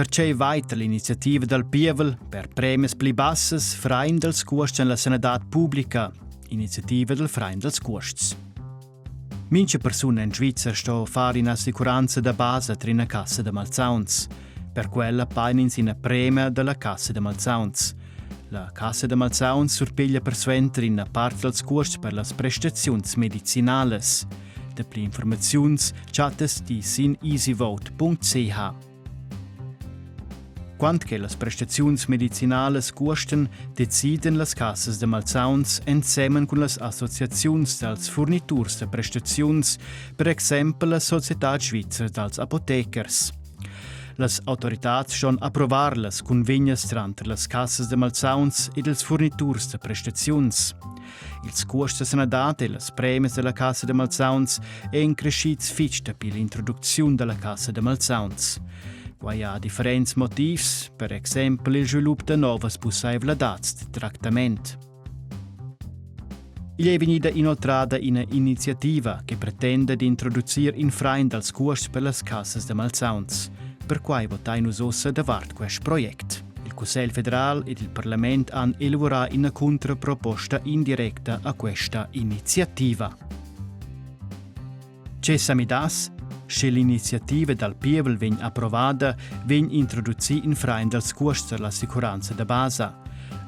Perché weiter l'iniziativa del Pievel per premis pli basses frein dels cuosts en la sanitat pubblica, iniziativa del frein dels cuosts. Minche persone in Svizzera sto fare in assicuranza da base trina cassa de malzauns. Per quella painins in premia della cassa de malzauns. La cassa de malzauns surpiglia per suenter in part dels cuosts per las prestaziuns medicinales. De pli informaziuns chattes di sineasyvote.ch. Quant che las prestaziuns medicinales costen, deciden las cassas de malzauns ensemen con las associaziuns dels forniturs de prestaziuns, per exempel la Societat Svizra dels Apothekers. Las autoritats ston approvar las convegnas trant las cassas de malzauns e dels forniturs de prestaziuns. Ils costs de sanitat e las premis de la cassa de malzauns ein crescits fitg dapi l'introduzione della cassa de malzauns. Quai ha differents motivs, per exempel il svilup de novas possibilidats de tractament. Il è venuta inoltrada una iniziativa che pretende di introdurre in frein dels costs per las cassas de malzauns, per quai votai nus ossa davart quest project. Il Consiglio federal ed il Parlament han elaborato una contraproposta indiretta a questa iniziativa. C'è samidas? Se l'iniziativa dal Pievel vegn approvata, vegn introdotti in frein dels costs per l'assicuranza de base.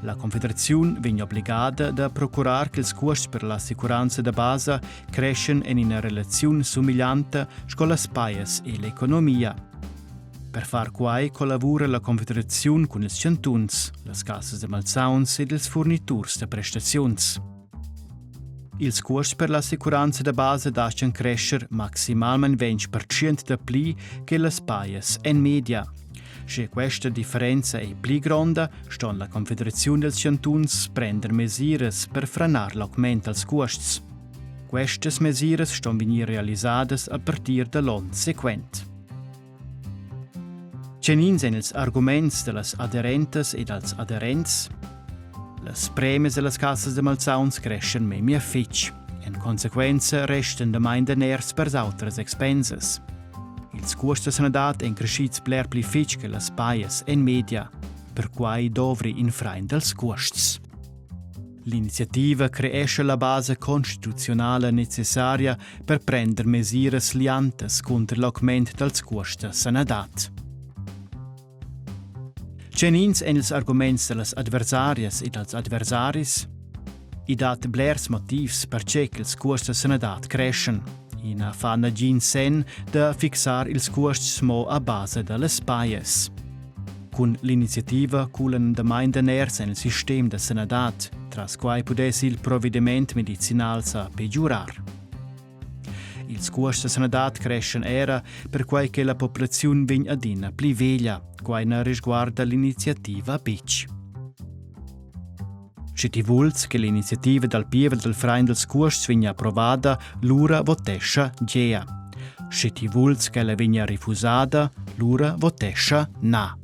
La Confederazione vegn obbligata a procurare che i costi per l'assicuranza de base crescano in una relazione somigliante con le spese e l'economia. Per far quai collabora la Confederazione con i cantuns, le casse de malzauns e els forniturs de prestaziuns. Ils costs per l'assicuranza de base dascian crescer maximalment 20% da pli che le spaies en media. Se questa differenza è pli gronda, ston la Confederazione dels Cantuns prender mesures per frenar l'augment dels costs. Queste mesures ston venir realisadas a partir de l'anno sequent. Cenins en ils arguments de las aderentes e dels aderents. Les premis de las cassas de malzauns crescen memia fitg. En consequenza resten damain deners per autras expenses. Ils costs de sanitat en crescits bler pli fitg che las spaies en media, per quai dovri in frein dels costs. L'iniziativa creesce la base constituzionale necessaria per prender mesures liantes contro l'augment dels costs de sanitat. Cenins en els arguments de les adversàries e dels adversaris, i dat blers motivs per che els costs de sanitat crescen. Ina fanna gin sen de fixar ils costs mo a base de les spaies. Con l'iniziativa culen damain deners en il sistem de sanitat, tras quai pudessi il provvediment medicinal sa peggiorar. Ils costs de sanitat crescen era per quai che la popolazione vegn adina pli veglia, quai ne risguarda l'iniziativa BIC. Se ti vuls che l'iniziativa dal Pievel del frein dels costs vegna approvata, l'ura votescia gea. Se ti vuls che la vegna rifusata, l'ura votescia na.